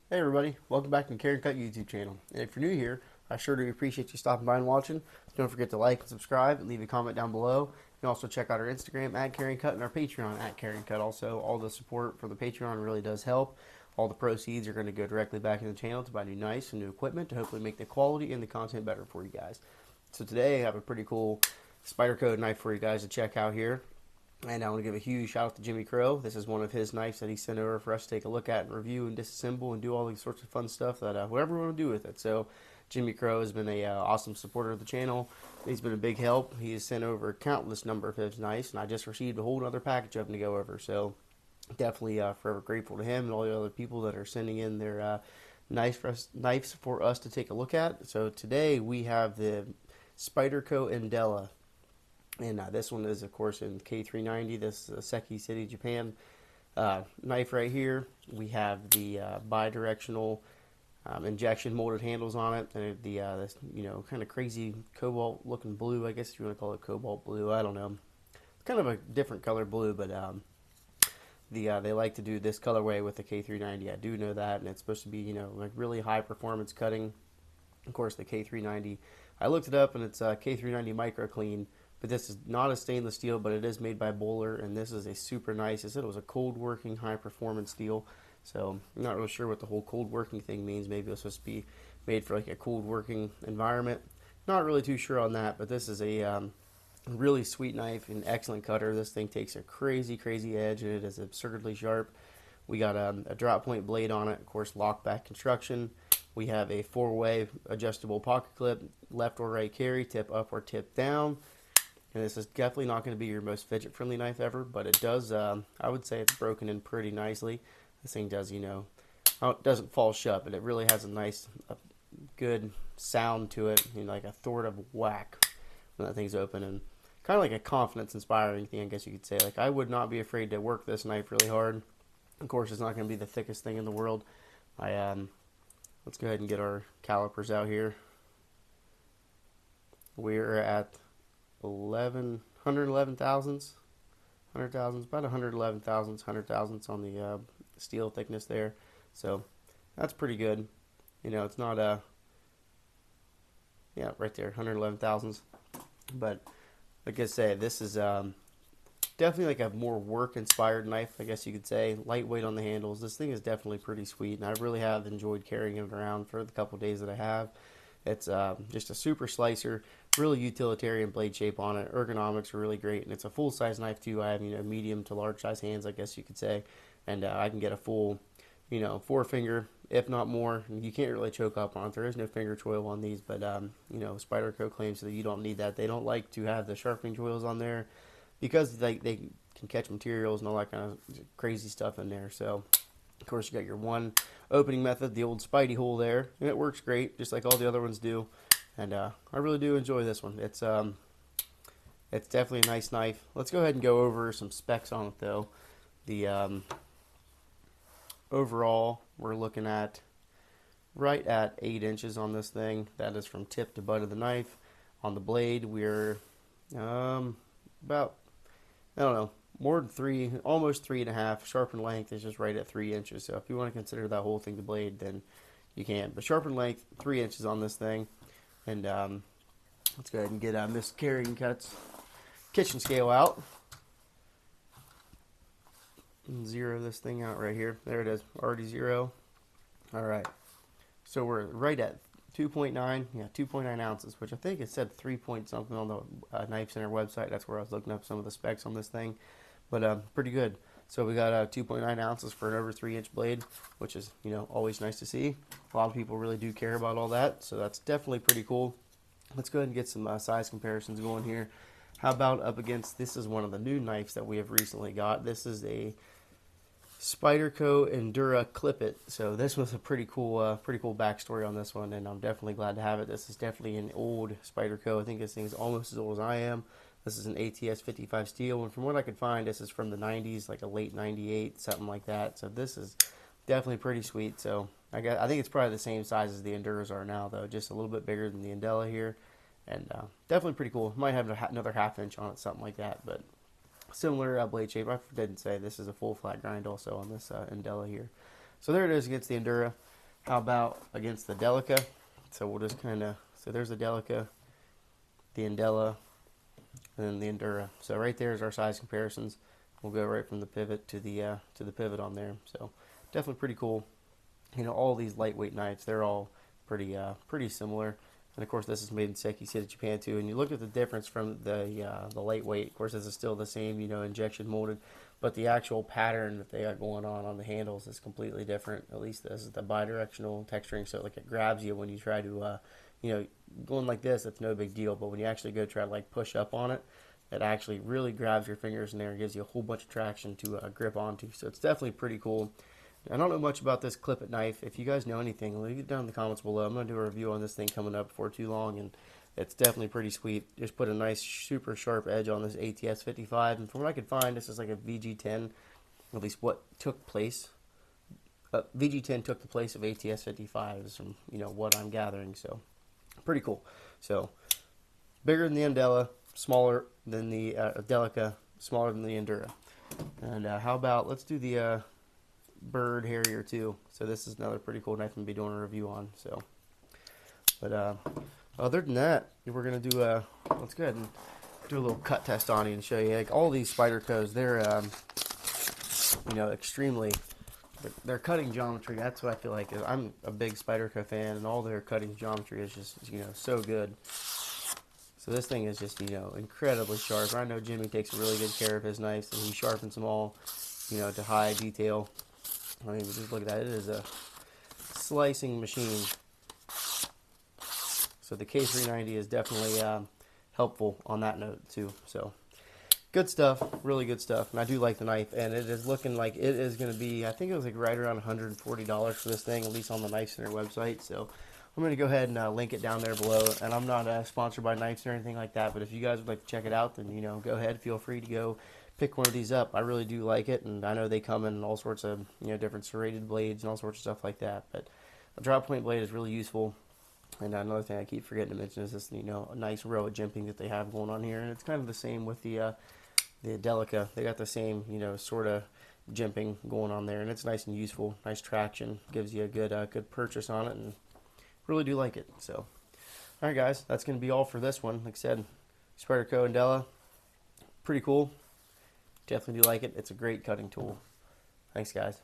Hey everybody, welcome back to the Carry and Cut YouTube channel. And if you're new here, I sure do appreciate you stopping by and watching. Don't forget to like and subscribe and leave a comment down below. You can also check out our Instagram at Carry and Cut and our Patreon at Carry and Cut. Also, all the support for the Patreon really does help. All the proceeds are going to go directly back in the channel to buy new knives and new equipment to hopefully make the quality and the content better for you guys. So today I have a pretty cool Spyderco knife for you guys to check out here. And I want to give a huge shout out to Jimmie Crowe. This is one of his knives that he sent over for us to take a look at and review and disassemble and do all these sorts of fun stuff that whatever we want to do with it. So Jimmie Crowe has been a awesome supporter of the channel. He's been a big help. He has sent over a countless number of his knives, and I just received a whole other package of them to go over. So definitely forever grateful to him and all the other people that are sending in their knives for us to take a look at. So today we have the Spyderco endela. And this one is, of course, in K390. This is a Seki City, Japan knife right here. We have the bi-directional injection molded handles on it, and the this kind of crazy cobalt-looking blue. I guess if you want to call it cobalt blue, I don't know. It's kind of a different color blue, but they like to do this colorway with the K390. I do know that, and it's supposed to be like really high performance cutting. Of course, the K390. I looked it up, and it's K390 micro clean. But this is not a stainless steel, but it is made by Bowler, and this is a super nice. I said it was a cold working, high performance steel. So I'm not really sure what the whole cold working thing means. Maybe it's supposed to be made for like a cold working environment. Not really too sure on that, but this is a really sweet knife, an excellent cutter. This thing takes a crazy, crazy edge, and it is absurdly sharp. We got a drop point blade on it, of course, lock back construction. We have a 4-way adjustable pocket clip, left or right carry, tip up or tip down. And this is definitely not going to be your most fidget-friendly knife ever, but it does, I would say it's broken in pretty nicely. This thing does, it doesn't fall shut, but it really has a nice, good sound to it, like a authoritative whack when that thing's open, and kind of like a confidence-inspiring thing, I guess you could say. Like, I would not be afraid to work this knife really hard. Of course, it's not going to be the thickest thing in the world. Let's go ahead and get our calipers out here. We're at 111 thousandths, about 111 thousandths, 100 thousandths on the steel thickness there. So that's pretty good. It's not yeah, right there, 111 thousandths. But like I say, this is definitely like a more work-inspired knife, I guess you could say. Lightweight on the handles. This thing is definitely pretty sweet, and I really have enjoyed carrying it around for the couple days that I have. It's just a super slicer, really utilitarian blade shape on it. Ergonomics are really great, and it's a full-size knife too. I have medium to large size hands, I guess you could say, and I can get a full 4-finger, if not more. You can't really choke up on it. There is no finger choil on these, but Spyderco claims that you don't need that. They don't like to have the sharpening choils on there because they can catch materials and all that kind of crazy stuff in there. So of course, you got your one opening method, the old Spidey hole there, and it works great, just like all the other ones do. And I really do enjoy this one. It's definitely a nice knife. Let's go ahead and go over some specs on it, though. The overall, we're looking at right at 8 inches on this thing. That is from tip to butt of the knife. On the blade, we're about, I don't know, more than 3, almost 3.5. Sharpen length is just right at 3 inches. So if you want to consider that whole thing the blade, then you can. But sharpen length, 3 inches on this thing. And let's go ahead and get Miss Carry and Cut's kitchen scale out. And zero this thing out right here. There it is, already 0. All right. So we're right at 2.9, yeah, 2.9 ounces, which I think it said 3 point something on the Knife Center website. That's where I was looking up some of the specs on this thing. But pretty good. So we got 2.9 ounces for an over 3-inch blade, which is, always nice to see. A lot of people really do care about all that, so that's definitely pretty cool. Let's go ahead and get some size comparisons going here. How about up against, this is one of the new knives that we have recently got. This is a Spyderco Endura Clip It. So this was a pretty cool backstory on this one, and I'm definitely glad to have it. This is definitely an old Spyderco. I think this thing is almost as old as I am. This is an ATS 55 steel, and from what I could find, this is from the 90s, like a late 98, something like that. So this is definitely pretty sweet. So I think it's probably the same size as the Enduras are now, though, just a little bit bigger than the Endela here, and definitely pretty cool. Might have another ½ inch on it, something like that, but similar blade shape. I didn't say this is a full flat grind also on this Endela here. So there it is against the Endura. how about against the Delica? So we'll just kind of, so there's the Delica, the endela, and then the Endura. So right there is our size comparisons. We'll go right from the pivot to the pivot on there. So definitely pretty cool. You know, all these lightweight knives, they're all pretty similar. And of course, this is made in Seki City, Japan too. And you look at the difference from the lightweight. Of course, this is still the same, you know, injection molded, but the actual pattern that they got going on the handles is completely different. At least this is the bidirectional texturing, so like it grabs you when you try to, you know, going like this. It's no big deal, but when you actually go try to like push up on it, it actually really grabs your fingers in there and gives you a whole bunch of traction to grip onto. So it's definitely pretty cool. I don't know much about this clip-it knife. If you guys know anything, leave it down in the comments below. I'm going to do a review on this thing coming up before too long, and it's definitely pretty sweet. Just put a nice, super sharp edge on this ATS 55, and from what I could find, this is like a VG10, at least what took place. VG10 took the place of ATS 55, is from, you know, what I'm gathering, so pretty cool. So, bigger than the endela, smaller than the Delica, smaller than the Endura. And how about, let's do the bird harrier too. So this is another pretty cool knife I'm going to be doing a review on. So, but other than that, we're going to do let's go ahead and do a little cut test on you and show you, like, all these Spydercos, they're you know, extremely, their cutting geometry, that's what I feel like. I'm a big Spyderco fan, and all their cutting geometry is just, you know, so good. So this thing is just, you know, incredibly sharp. I know Jimmie takes really good care of his knives, and he sharpens them all, you know, to high detail. I mean, just look at that. It is a slicing machine. So the K390 is definitely helpful on that note too. So good stuff, really good stuff. And I do like the knife, and it is looking like it is going to be, I think it was like right around $140 for this thing, at least on the Knife Center website. So I'm going to go ahead and link it down there below. And I'm not sponsored by Knife Center or anything like that, but if you guys would like to check it out, then, you know, go ahead, feel free to go pick one of these up. I really do like it, and I know they come in all sorts of, you know, different serrated blades and all sorts of stuff like that. But a drop point blade is really useful. And another thing I keep forgetting to mention is this, you know, a nice row of jimping that they have going on here, and it's kind of the same with the Delica. They got the same, you know, sort of jimping going on there, and it's nice and useful. Nice traction, gives you a good purchase on it, and really do like it. So, all right, guys, that's going to be all for this one. Like I said, Spyderco endela, pretty cool. Definitely do like it. It's a great cutting tool. Thanks, guys.